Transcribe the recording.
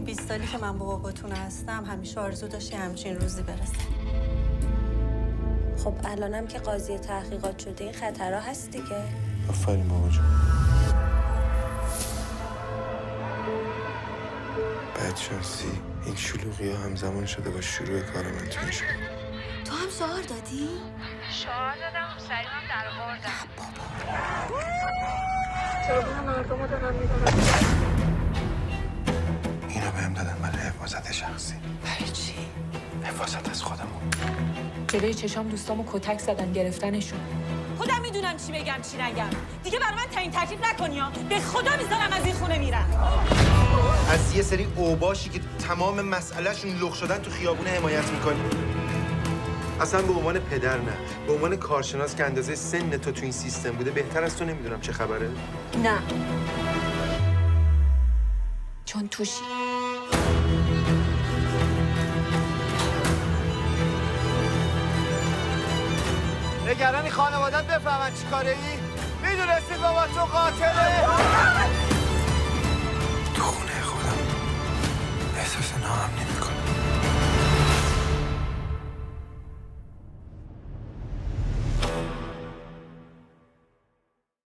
20 سالی که من با باباتون هستم همیشه آرزو داشتی همچین روزی برسه. خب الانم که قاضی تحقیقات شده این خطرها هست دیگه. آفرین بابا جون. بدشانسی این شلوغی ها همزمان شده با شروع کار من تو این شهر. تو هم شعار دادی؟ شعار دادم سریعم در آوردم. اینا بهم دادن برای حفاظت شخصی. برای چی؟ حفاظت از خودمون. جلوی چشام دوستامو کتک زدن گرفتنشون. خودم میدونم چی بگم چی نگم. دیگه برای من تعیین تکلیف نکنی ها. به خدا میذارم از این خونه میرم. از یه سری اوباشی که تمام مسئلهشون لخ شدن تو خیابون حمایت میکنی. اصلا به عنوان پدر نه، به عنوان کارشناس که اندازه سن تو این سیستم بوده بهتر از تو نمیدونم چه خبره. نه. چون توشی. نگرانی خانوادت بفهمن چی کاره ای؟ میدونستی بابا تو قاتله؟ تو خونه خودم احساس ناامنی میکنم.